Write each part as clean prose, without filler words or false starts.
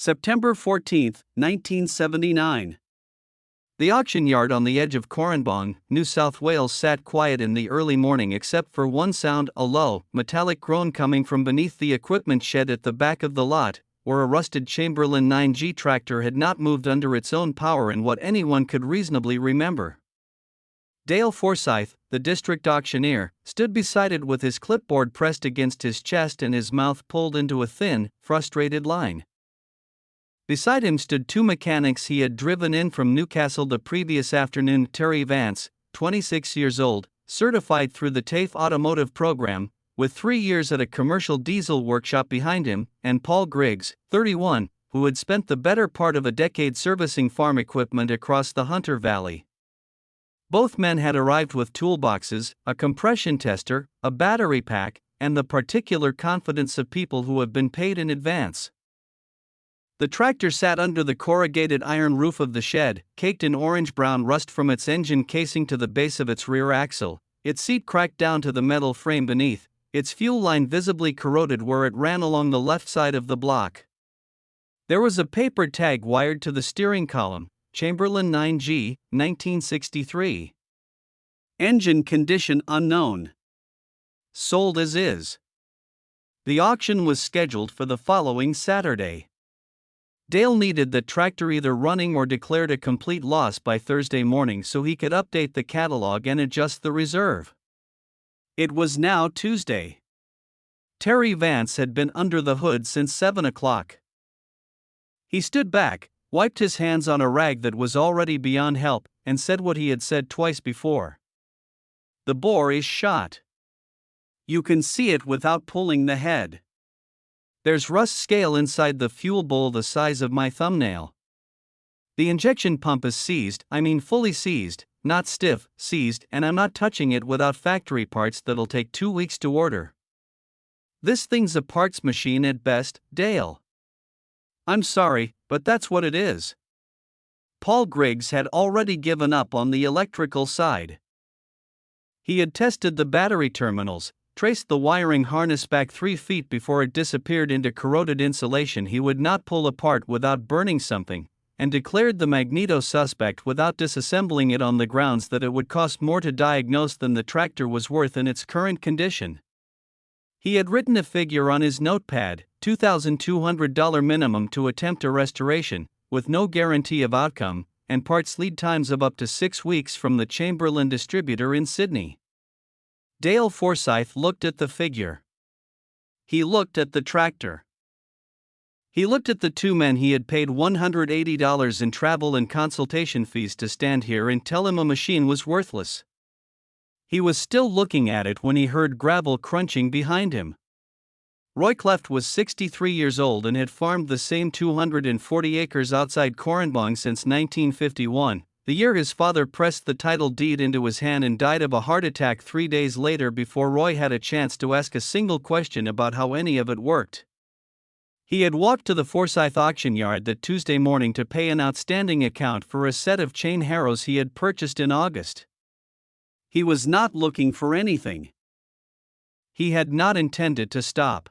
September 14, 1979. The auction yard on the edge of Corranbong, New South Wales sat quiet in the early morning except for one sound, a low, metallic groan coming from beneath the equipment shed at the back of the lot, where a rusted Chamberlain 9G tractor had not moved under its own power in what anyone could reasonably remember. Dale Forsyth, the district auctioneer, stood beside it with his clipboard pressed against his chest and his mouth pulled into a thin, frustrated line. Beside him stood two mechanics he had driven in from Newcastle the previous afternoon: Terry Vance, 26 years old, certified through the TAFE automotive program, with 3 years at a commercial diesel workshop behind him, and Paul Griggs, 31, who had spent the better part of a decade servicing farm equipment across the Hunter Valley. Both men had arrived with toolboxes, a compression tester, a battery pack, and the particular confidence of people who have been paid in advance. The tractor sat under the corrugated iron roof of the shed, caked in orange-brown rust from its engine casing to the base of its rear axle, its seat cracked down to the metal frame beneath, its fuel line visibly corroded where it ran along the left side of the block. There was a paper tag wired to the steering column, Chamberlain 9G, 1963. Engine condition unknown. Sold as is. The auction was scheduled for the following Saturday. Dale needed the tractor either running or declared a complete loss by Thursday morning so he could update the catalog and adjust the reserve. It was now Tuesday. Terry Vance had been under the hood since 7 o'clock. He stood back, wiped his hands on a rag that was already beyond help, and said what he had said twice before. The bore is shot. You can see it without pulling the head. There's rust scale inside the fuel bowl the size of my thumbnail. The injection pump is seized, fully seized, not stiff, seized, and I'm not touching it without factory parts that'll take 2 weeks to order. This thing's a parts machine at best, Dale. I'm sorry, but that's what it is. Paul Griggs had already given up on the electrical side. He had tested the battery terminals, traced the wiring harness back 3 feet before it disappeared into corroded insulation he would not pull apart without burning something, and declared the magneto suspect without disassembling it on the grounds that it would cost more to diagnose than the tractor was worth in its current condition. He had written a figure on his notepad, $2,200 minimum to attempt a restoration, with no guarantee of outcome, and parts lead times of up to 6 weeks from the Chamberlain distributor in Sydney. Dale Forsyth looked at the figure. He looked at the tractor. He looked at the two men he had paid $180 in travel and consultation fees to stand here and tell him a machine was worthless. He was still looking at it when he heard gravel crunching behind him. Roy Cleft was 63 years old and had farmed the same 240 acres outside Corranbong since 1951. The year his father pressed the title deed into his hand and died of a heart attack 3 days later before Roy had a chance to ask a single question about how any of it worked. He had walked to the Forsyth auction yard that Tuesday morning to pay an outstanding account for a set of chain harrows he had purchased in August. He was not looking for anything. He had not intended to stop.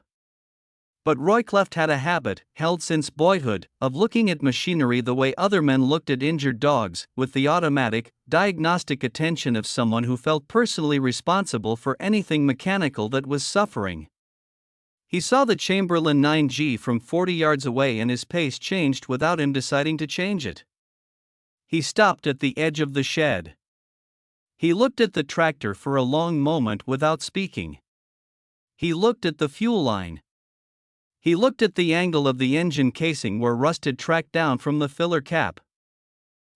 But Roy Cleft had a habit, held since boyhood, of looking at machinery the way other men looked at injured dogs, with the automatic, diagnostic attention of someone who felt personally responsible for anything mechanical that was suffering. He saw the Chamberlain 9G from 40 yards away and his pace changed without him deciding to change it. He stopped at the edge of the shed. He looked at the tractor for a long moment without speaking. He looked at the fuel line. He looked at the angle of the engine casing where rust had tracked down from the filler cap.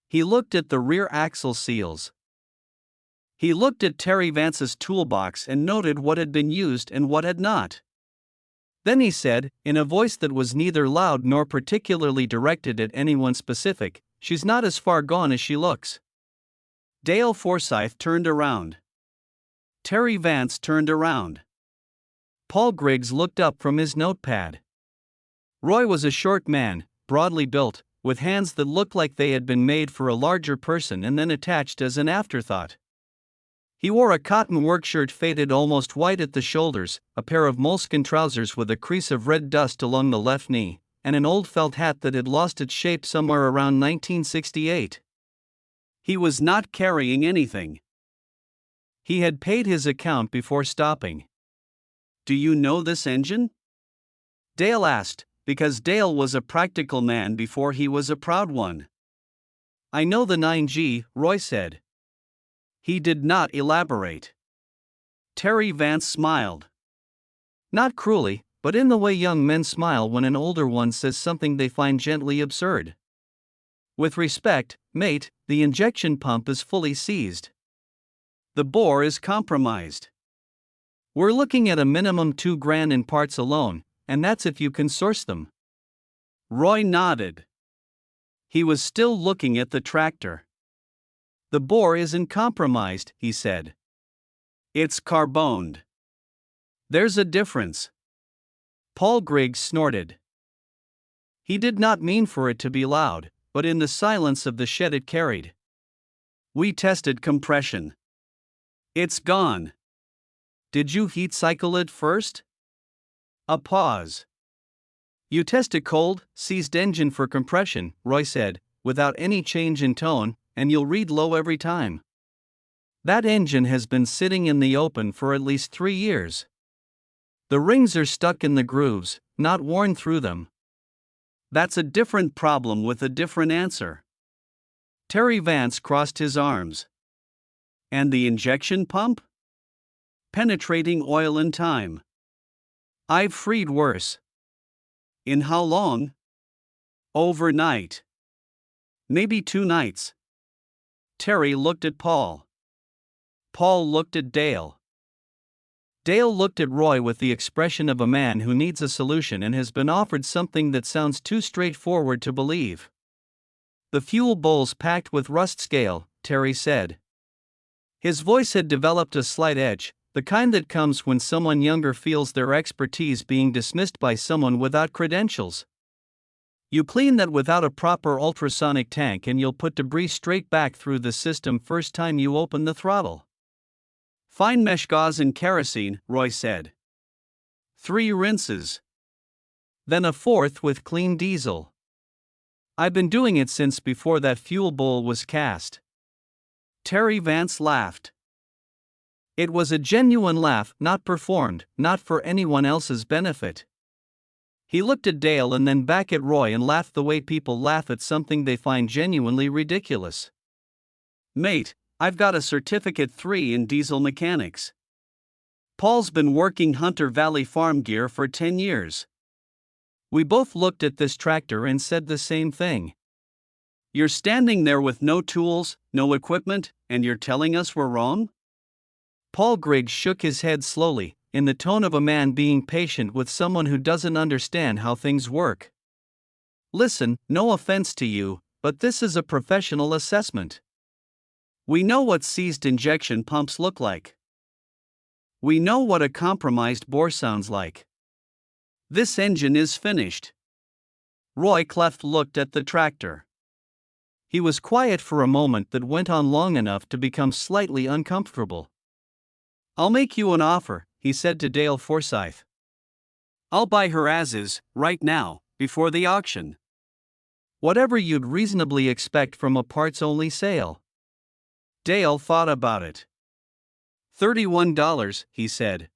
He looked at the rear axle seals. He looked at Terry Vance's toolbox and noted what had been used and what had not. Then he said, in a voice that was neither loud nor particularly directed at anyone specific, "She's not as far gone as she looks." Dale Forsyth turned around. Terry Vance turned around. Paul Griggs looked up from his notepad. Roy was a short man, broadly built, with hands that looked like they had been made for a larger person and then attached as an afterthought. He wore a cotton work shirt faded almost white at the shoulders, a pair of moleskin trousers with a crease of red dust along the left knee, and an old felt hat that had lost its shape somewhere around 1968. He was not carrying anything. He had paid his account before stopping. "Do you know this engine?" Dale asked, because Dale was a practical man before he was a proud one. "I know the 9G, Roy said." He did not elaborate. Terry Vance smiled. Not cruelly, but in the way young men smile when an older one says something they find gently absurd. "With respect, mate, the injection pump is fully seized. The bore is compromised. We're looking at a minimum $2,000 in parts alone, and that's if you can source them." Roy nodded. He was still looking at the tractor. "The bore isn't compromised," he said. "It's carboned. There's a difference." Paul Griggs snorted. He did not mean for it to be loud, but in the silence of the shed it carried. "We tested compression. It's gone." "Did you heat cycle it first?" A pause. "You test a cold, seized engine for compression," Roy said, without any change in tone, "and you'll read low every time. That engine has been sitting in the open for at least 3 years. The rings are stuck in the grooves, not worn through them." "That's a different problem with a different answer." Terry Vance crossed his arms. "And the injection pump? Penetrating oil in time. I've freed worse." "In how long?" "Overnight. Maybe 2 nights." Terry looked at Paul. Paul looked at Dale. Dale looked at Roy with the expression of a man who needs a solution and has been offered something that sounds too straightforward to believe. "The fuel bowl's packed with rust scale," Terry said. His voice had developed a slight edge, the kind that comes when someone younger feels their expertise being dismissed by someone without credentials. "You clean that without a proper ultrasonic tank and you'll put debris straight back through the system first time you open the throttle." "Fine mesh gauze and kerosene," Roy said. 3 rinses. Then a 4th with clean diesel. "I've been doing it since before that fuel bowl was cast." Terry Vance laughed. It was a genuine laugh, not performed, not for anyone else's benefit. He looked at Dale and then back at Roy and laughed the way people laugh at something they find genuinely ridiculous. "Mate, I've got a Certificate 3 in diesel mechanics. Paul's been working Hunter Valley farm gear for 10 years. We both looked at this tractor and said the same thing. You're standing there with no tools, no equipment, and you're telling us we're wrong?" Paul Griggs shook his head slowly, in the tone of a man being patient with someone who doesn't understand how things work. "Listen, no offense to you, but this is a professional assessment. We know what seized injection pumps look like. We know what a compromised bore sounds like. This engine is finished." Roy Cleft looked at the tractor. He was quiet for a moment that went on long enough to become slightly uncomfortable. "I'll make you an offer," he said to Dale Forsyth. "I'll buy her as is, right now, before the auction. Whatever you'd reasonably expect from a parts-only sale." Dale thought about it. $31, he said.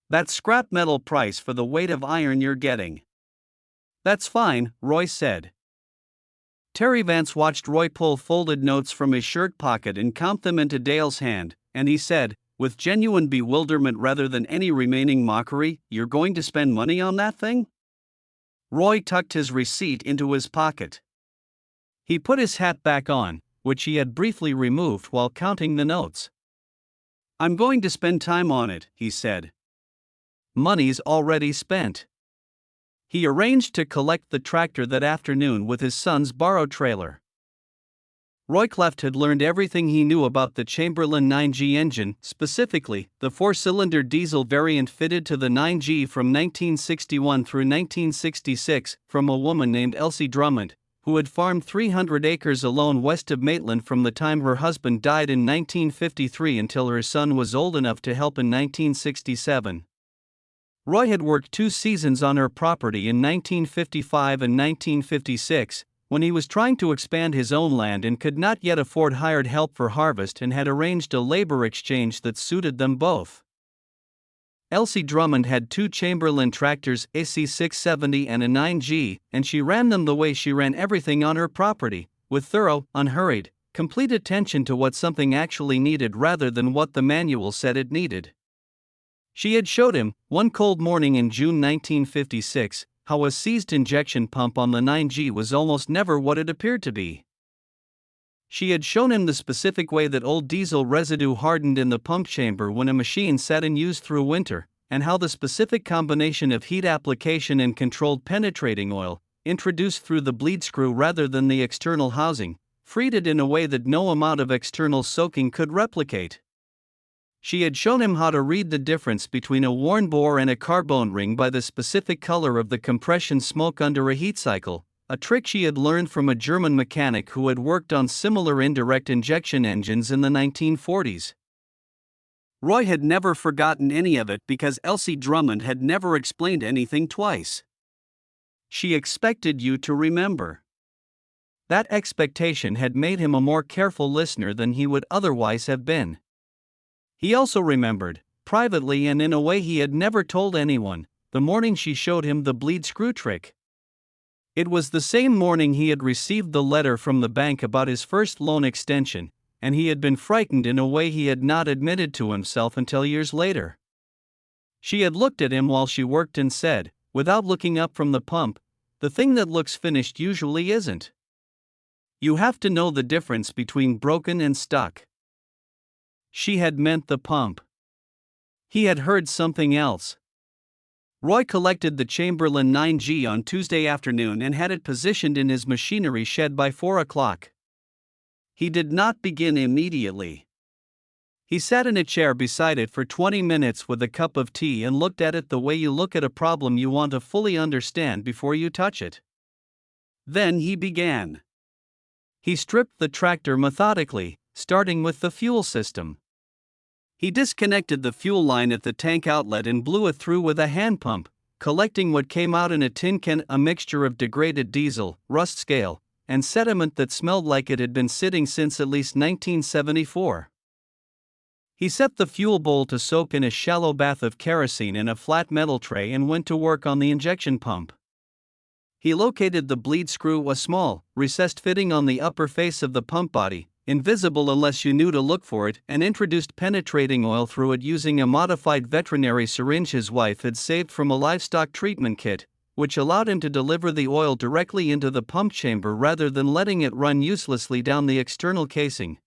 "That's scrap metal price for the weight of iron you're getting." "That's fine," Roy said. Terry Vance watched Roy pull folded notes from his shirt pocket and count them into Dale's hand, and he said, with genuine bewilderment rather than any remaining mockery, "You're going to spend money on that thing?" Roy tucked his receipt into his pocket. He put his hat back on, which he had briefly removed while counting the notes. "I'm going to spend time on it," he said. "Money's already spent." He arranged to collect the tractor that afternoon with his son's borrowed trailer. Roy Cleft had learned everything he knew about the Chamberlain 9G engine, specifically, the 4-cylinder diesel variant fitted to the 9G from 1961 through 1966, from a woman named Elsie Drummond, who had farmed 300 acres alone west of Maitland from the time her husband died in 1953 until her son was old enough to help in 1967. Roy had worked 2 seasons on her property in 1955 and 1956, when he was trying to expand his own land and could not yet afford hired help for harvest, and had arranged a labor exchange that suited them both. Elsie Drummond had 2 Chamberlain tractors, a C670 and a 9G, and she ran them the way she ran everything on her property, with thorough, unhurried, complete attention to what something actually needed rather than what the manual said it needed. She had showed him, one cold morning in June 1956, how a seized injection pump on the 9G was almost never what it appeared to be. She had shown him the specific way that old diesel residue hardened in the pump chamber when a machine sat unused through winter, and how the specific combination of heat application and controlled penetrating oil, introduced through the bleed screw rather than the external housing, freed it in a way that no amount of external soaking could replicate. She had shown him how to read the difference between a worn bore and a carbone ring by the specific color of the compression smoke under a heat cycle, a trick she had learned from a German mechanic who had worked on similar indirect injection engines in the 1940s. Roy had never forgotten any of it because Elsie Drummond had never explained anything twice. She expected you to remember. That expectation had made him a more careful listener than he would otherwise have been. He also remembered, privately and in a way he had never told anyone, the morning she showed him the bleed screw trick. It was the same morning he had received the letter from the bank about his first loan extension, and he had been frightened in a way he had not admitted to himself until years later. She had looked at him while she worked and said, without looking up from the pump, "The thing that looks finished usually isn't. You have to know the difference between broken and stuck." She had meant the pump. He had heard something else. Roy collected the Chamberlain 9G on Tuesday afternoon and had it positioned in his machinery shed by 4 o'clock. He did not begin immediately. He sat in a chair beside it for 20 minutes with a cup of tea and looked at it the way you look at a problem you want to fully understand before you touch it. Then he began. He stripped the tractor methodically, starting with the fuel system. He disconnected the fuel line at the tank outlet and blew it through with a hand pump, collecting what came out in a tin can, a mixture of degraded diesel, rust scale, and sediment that smelled like it had been sitting since at least 1974. He set the fuel bowl to soak in a shallow bath of kerosene in a flat metal tray and went to work on the injection pump. He located the bleed screw, a small, recessed fitting on the upper face of the pump body, invisible unless you knew to look for it, and introduced penetrating oil through it using a modified veterinary syringe his wife had saved from a livestock treatment kit, which allowed him to deliver the oil directly into the pump chamber rather than letting it run uselessly down the external casing.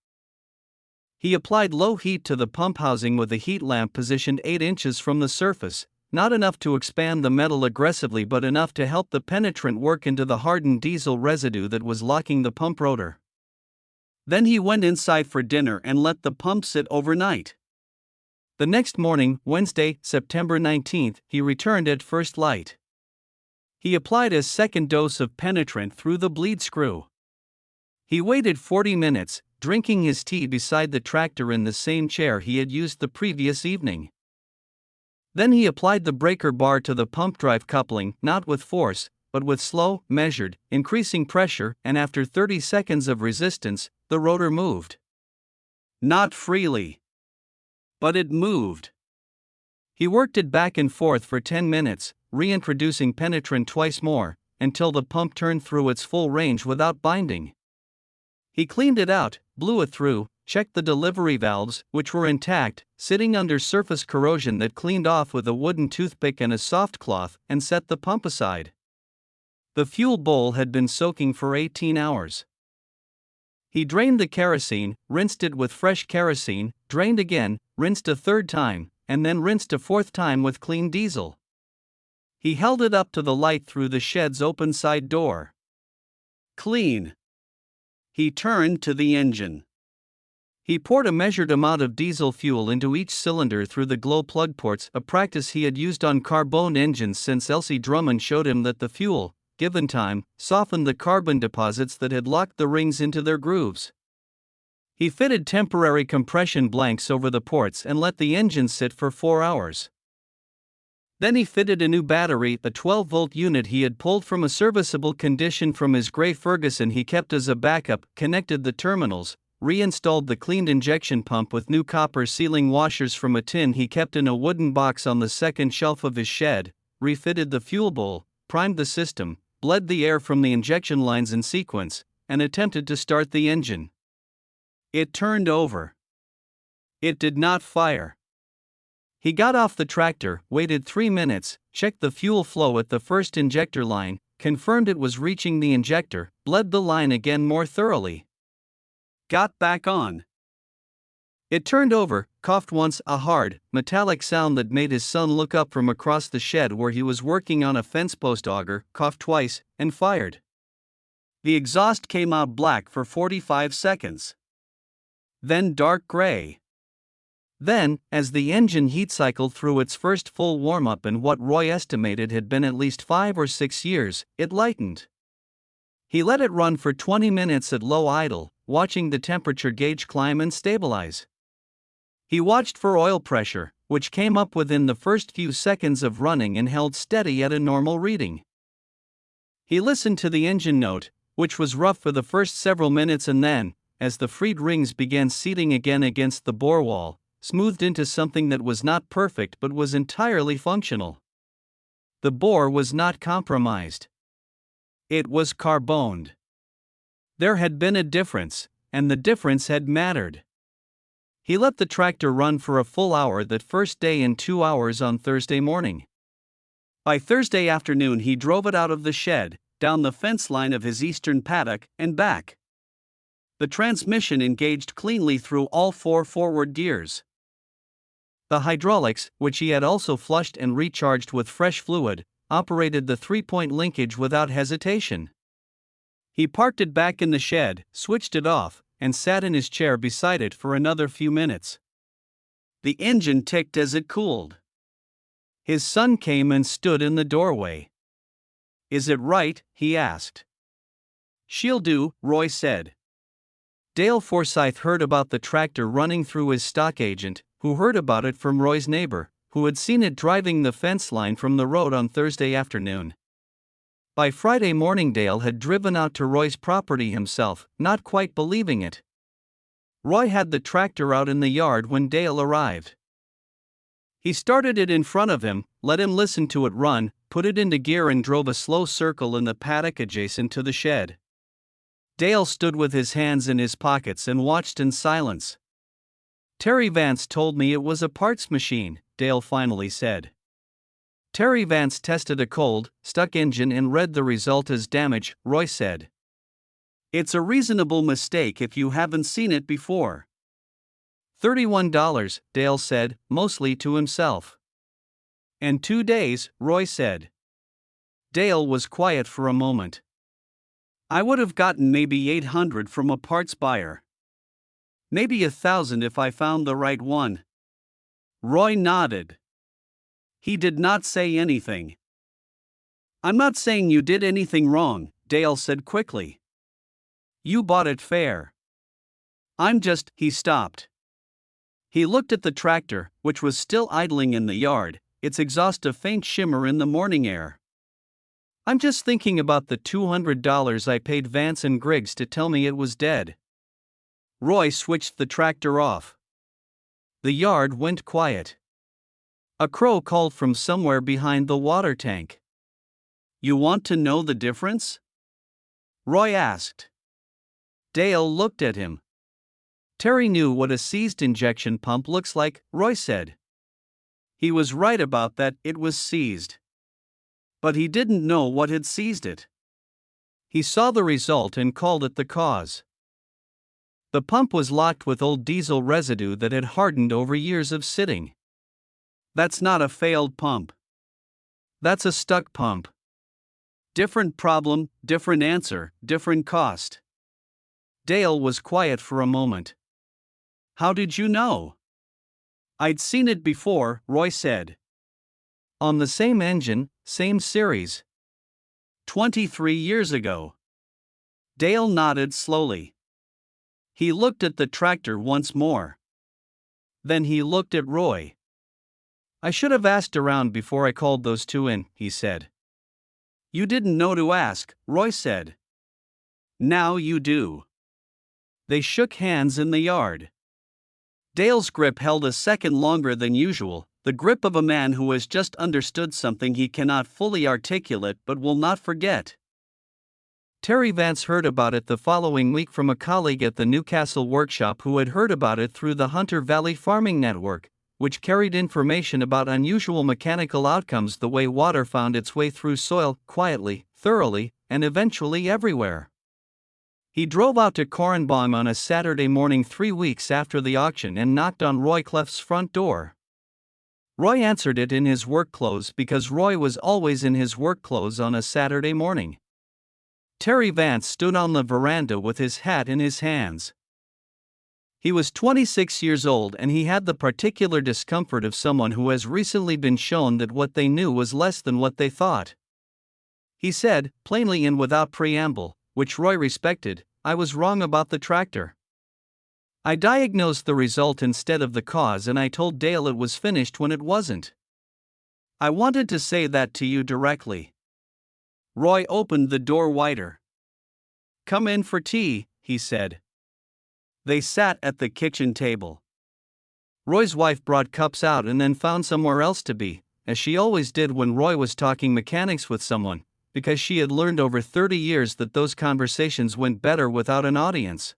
He applied low heat to the pump housing with a heat lamp positioned 8 inches from the surface, not enough to expand the metal aggressively but enough to help the penetrant work into the hardened diesel residue that was locking the pump rotor. Then he went inside for dinner and let the pump sit overnight. The next morning, Wednesday, September 19, he returned at first light. He applied a second dose of penetrant through the bleed screw. He waited 40 minutes, drinking his tea beside the tractor in the same chair he had used the previous evening. Then he applied the breaker bar to the pump drive coupling, not with force, but with slow, measured, increasing pressure, and after 30 seconds of resistance, the rotor moved. Not freely. But it moved. He worked it back and forth for 10 minutes, reintroducing penetrant twice more, until the pump turned through its full range without binding. He cleaned it out, blew it through, checked the delivery valves, which were intact, sitting under surface corrosion that cleaned off with a wooden toothpick and a soft cloth, and set the pump aside. The fuel bowl had been soaking for 18 hours. He drained the kerosene, rinsed it with fresh kerosene, drained again, rinsed a third time, and then rinsed a fourth time with clean diesel. He held it up to the light through the shed's open side door. Clean. He turned to the engine. He poured a measured amount of diesel fuel into each cylinder through the glow plug ports, a practice he had used on carbone engines since Elsie Drummond showed him that the fuel, given time, softened the carbon deposits that had locked the rings into their grooves. He fitted temporary compression blanks over the ports and let the engine sit for 4 hours. Then he fitted a new battery, a 12-volt unit he had pulled from a serviceable condition from his gray Ferguson he kept as a backup, connected the terminals, reinstalled the cleaned injection pump with new copper sealing washers from a tin he kept in a wooden box on the second shelf of his shed, refitted the fuel bowl, primed the system, bled the air from the injection lines in sequence, and attempted to start the engine. It turned over. It did not fire. He got off the tractor, waited 3 minutes, checked the fuel flow at the first injector line, confirmed it was reaching the injector, bled the line again more thoroughly. Got back on. It turned over, coughed once, a hard, metallic sound that made his son look up from across the shed where he was working on a fence post auger, coughed twice, and fired. The exhaust came out black for 45 seconds. Then dark gray. Then, as the engine heat cycled through its first full warm-up in what Roy estimated had been at least 5 or 6 years, it lightened. He let it run for 20 minutes at low idle, watching the temperature gauge climb and stabilize. He watched for oil pressure, which came up within the first few seconds of running and held steady at a normal reading. He listened to the engine note, which was rough for the first several minutes, and then, as the freed rings began seating again against the bore wall, smoothed into something that was not perfect but was entirely functional. The bore was not compromised. It was carboned. There had been a difference, and the difference had mattered. He let the tractor run for a full hour that first day and 2 hours on Thursday morning. By Thursday afternoon he drove it out of the shed, down the fence line of his eastern paddock, and back. The transmission engaged cleanly through all 4 forward gears. The hydraulics, which he had also flushed and recharged with fresh fluid, operated the 3-point linkage without hesitation. He parked it back in the shed, switched it off, and sat in his chair beside it for another few minutes. The engine ticked as it cooled. His son came and stood in the doorway. "Is it right?" he asked. "She'll do," Roy said. Dale Forsyth heard about the tractor running through his stock agent, who heard about it from Roy's neighbor, who had seen it driving the fence line from the road on Thursday afternoon. By Friday morning Dale had driven out to Roy's property himself, not quite believing it. Roy had the tractor out in the yard when Dale arrived. He started it in front of him, let him listen to it run, put it into gear and drove a slow circle in the paddock adjacent to the shed. Dale stood with his hands in his pockets and watched in silence. "Terry Vance told me it was a parts machine," Dale finally said. "Terry Vance tested a cold, stuck engine and read the result as damage," Roy said. "It's a reasonable mistake if you haven't seen it before." $31, Dale said, mostly to himself. "And 2 days," Roy said. Dale was quiet for a moment. "I would have gotten maybe 800 from a parts buyer. Maybe 1,000 if I found the right one." Roy nodded. He did not say anything. "I'm not saying you did anything wrong," Dale said quickly. "You bought it fair. I'm just—" He stopped. He looked at the tractor, which was still idling in the yard, its exhaust a faint shimmer in the morning air. "I'm just thinking about the $200 I paid Vance and Griggs to tell me it was dead." Roy switched the tractor off. The yard went quiet. A crow called from somewhere behind the water tank. "You want to know the difference?" Roy asked. Dale looked at him. "Terry knew what a seized injection pump looks like," Roy said. "He was right about that, it was seized. But he didn't know what had seized it. He saw the result and called it the cause. The pump was locked with old diesel residue that had hardened over years of sitting. That's not a failed pump. That's a stuck pump. Different problem, different answer, different cost." Dale was quiet for a moment. "How did you know?" "I'd seen it before," Roy said. "On the same engine, same series." 23 years ago. Dale nodded slowly. He looked at the tractor once more. Then he looked at Roy. I should have asked around before I called those two in, he said. You didn't know to ask, Roy said. Now you do. They shook hands in the yard. Dale's grip held a second longer than usual, the grip of a man who has just understood something he cannot fully articulate but will not forget. Terry Vance heard about it the following week from a colleague at the Newcastle workshop who had heard about it through the Hunter Valley Farming Network, which carried information about unusual mechanical outcomes, the way water found its way through soil, quietly, thoroughly, and eventually everywhere. He drove out to Cornbong on a Saturday morning 3 weeks after the auction and knocked on Roy Cleft's front door. Roy answered it in his work clothes because Roy was always in his work clothes on a Saturday morning. Terry Vance stood on the veranda with his hat in his hands. He was 26 years old and he had the particular discomfort of someone who has recently been shown that what they knew was less than what they thought. He said, plainly and without preamble, which Roy respected, I was wrong about the tractor. I diagnosed the result instead of the cause, and I told Dale it was finished when it wasn't. I wanted to say that to you directly. Roy opened the door wider. Come in for tea, he said. They sat at the kitchen table. Roy's wife brought cups out and then found somewhere else to be, as she always did when Roy was talking mechanics with someone, because she had learned over 30 years that those conversations went better without an audience.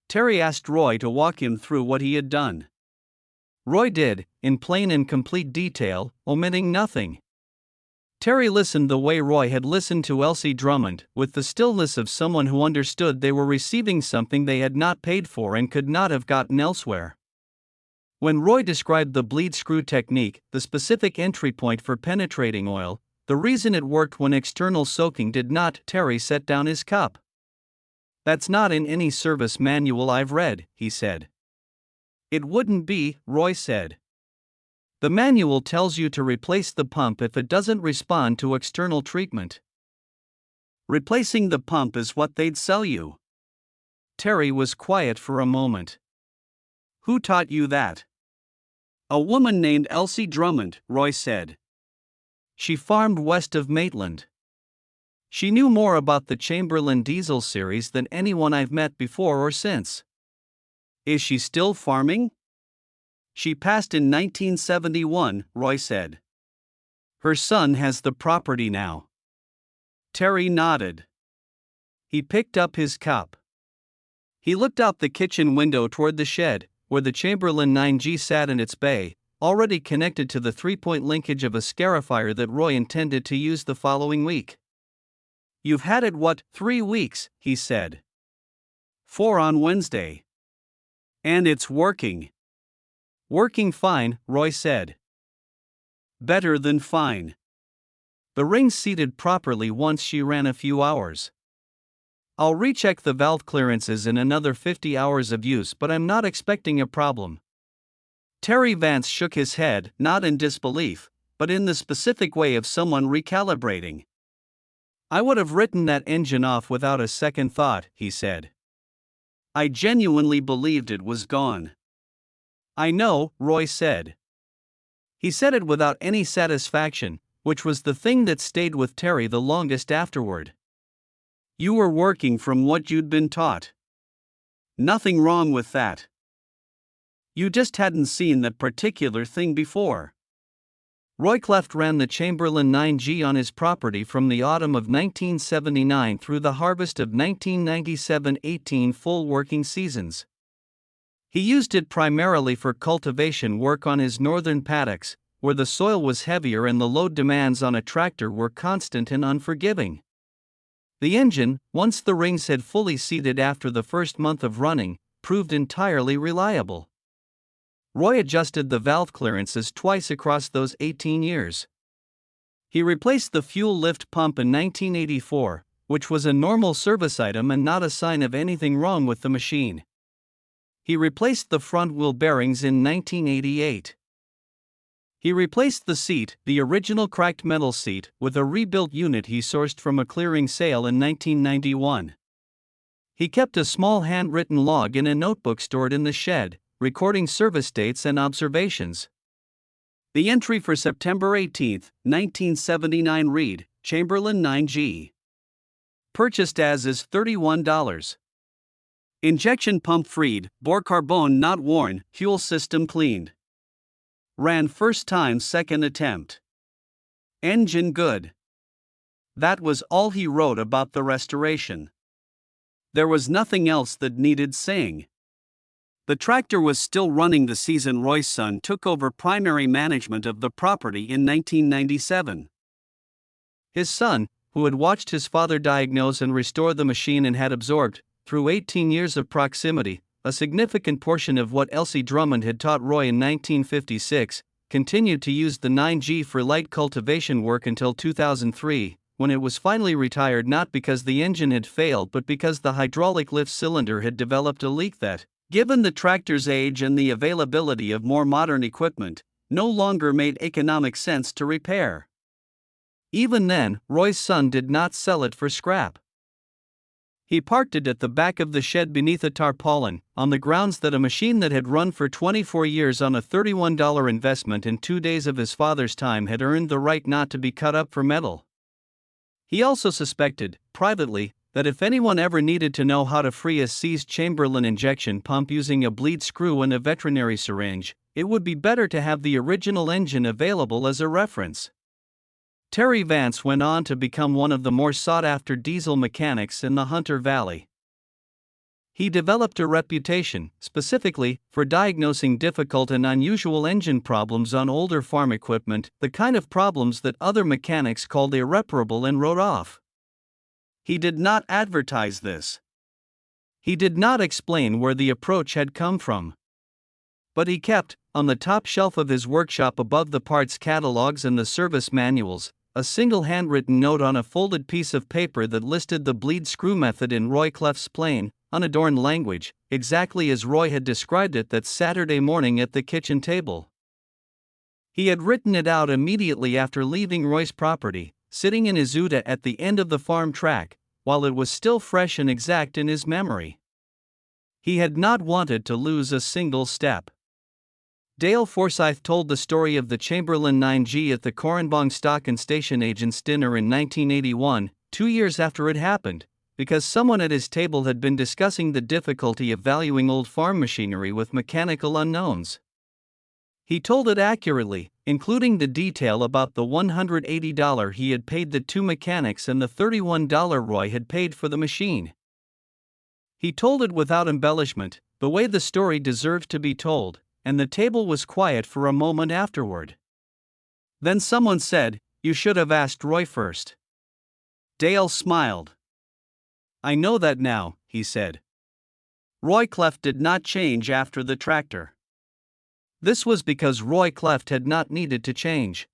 Terry asked Roy to walk him through what he had done. Roy did, in plain and complete detail, omitting nothing. Terry listened the way Roy had listened to Elsie Drummond, with the stillness of someone who understood they were receiving something they had not paid for and could not have gotten elsewhere. When Roy described the bleed screw technique, the specific entry point for penetrating oil, the reason it worked when external soaking did not, Terry set down his cup. That's not in any service manual I've read, he said. It wouldn't be, Roy said. The manual tells you to replace the pump if it doesn't respond to external treatment. Replacing the pump is what they'd sell you. Terry was quiet for a moment. Who taught you that? A woman named Elsie Drummond, Roy said. She farmed west of Maitland. She knew more about the Chamberlain diesel series than anyone I've met before or since. Is she still farming? She passed in 1971, Roy said. Her son has the property now. Terry nodded. He picked up his cup. He looked out the kitchen window toward the shed, where the Chamberlain 9G sat in its bay, already connected to the 3-point linkage of a scarifier that Roy intended to use the following week. You've had it 3 weeks, he said. 4 on Wednesday. And it's working. Working fine, Roy said. Better than fine. The ring's seated properly once she ran a few hours. I'll recheck the valve clearances in another 50 hours of use, but I'm not expecting a problem. Terry Vance shook his head, not in disbelief, but in the specific way of someone recalibrating. I would have written that engine off without a second thought, he said. I genuinely believed it was gone. I know, Roy said. He said it without any satisfaction, which was the thing that stayed with Terry the longest afterward. You were working from what you'd been taught. Nothing wrong with that. You just hadn't seen that particular thing before. Roy Cleft ran the Chamberlain 9G on his property from the autumn of 1979 through the harvest of 1997-18 full working seasons. He used it primarily for cultivation work on his northern paddocks, where the soil was heavier and the load demands on a tractor were constant and unforgiving. The engine, once the rings had fully seated after the first month of running, proved entirely reliable. Roy adjusted the valve clearances twice across those 18 years. He replaced the fuel lift pump in 1984, which was a normal service item and not a sign of anything wrong with the machine. He replaced the front wheel bearings in 1988. He replaced the seat, the original cracked metal seat, with a rebuilt unit he sourced from a clearing sale in 1991. He kept a small handwritten log in a notebook stored in the shed, recording service dates and observations. The entry for September 18, 1979 read, Chamberlain 9G. Purchased as is $31. Injection pump freed, bore carbone not worn, fuel system cleaned. Ran first time second attempt. Engine good. That was all he wrote about the restoration. There was nothing else that needed saying. The tractor was still running the season Roy's son took over primary management of the property in 1997. His son, who had watched his father diagnose and restore the machine and had absorbed, through 18 years of proximity, a significant portion of what Elsie Drummond had taught Roy in 1956, continued to use the 9G for light cultivation work until 2003, when it was finally retired not because the engine had failed but because the hydraulic lift cylinder had developed a leak that, given the tractor's age and the availability of more modern equipment, no longer made economic sense to repair. Even then, Roy's son did not sell it for scrap. He parked it at the back of the shed beneath a tarpaulin, on the grounds that a machine that had run for 24 years on a $31 investment in 2 days of his father's time had earned the right not to be cut up for metal. He also suspected, privately, that if anyone ever needed to know how to free a seized Chamberlain injection pump using a bleed screw and a veterinary syringe, it would be better to have the original engine available as a reference. Terry Vance went on to become one of the more sought-after diesel mechanics in the Hunter Valley. He developed a reputation, specifically, for diagnosing difficult and unusual engine problems on older farm equipment, the kind of problems that other mechanics called irreparable and wrote off. He did not advertise this. He did not explain where the approach had come from. But he kept, on the top shelf of his workshop above the parts catalogs and the service manuals, a single handwritten note on a folded piece of paper that listed the bleed screw method in Roy Cleft's plain, unadorned language, exactly as Roy had described it that Saturday morning at the kitchen table. He had written it out immediately after leaving Roy's property, sitting in his Uda at the end of the farm track, while it was still fresh and exact in his memory. He had not wanted to lose a single step. Dale Forsyth told the story of the Chamberlain 9G at the Corranbong Stock and Station Agents' dinner in 1981, 2 years after it happened, because someone at his table had been discussing the difficulty of valuing old farm machinery with mechanical unknowns. He told it accurately, including the detail about the $180 he had paid the two mechanics and the $31 Roy had paid for the machine. He told it without embellishment, the way the story deserved to be told, and the table was quiet for a moment afterward. Then someone said, "You should have asked Roy first." Dale smiled. "I know that now," he said. Roy Cleft did not change after the tractor. This was because Roy Cleft had not needed to change.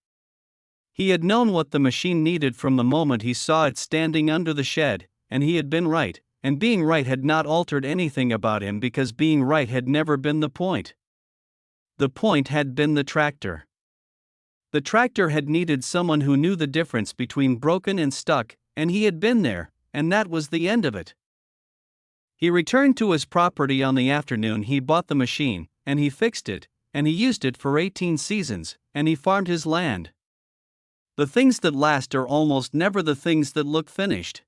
He had known what the machine needed from the moment he saw it standing under the shed, and he had been right, and being right had not altered anything about him because being right had never been the point. The point had been the tractor. The tractor had needed someone who knew the difference between broken and stuck, and he had been there, and that was the end of it. He returned to his property on the afternoon he bought the machine, and he fixed it, and he used it for 18 seasons, and he farmed his land. The things that last are almost never the things that look finished.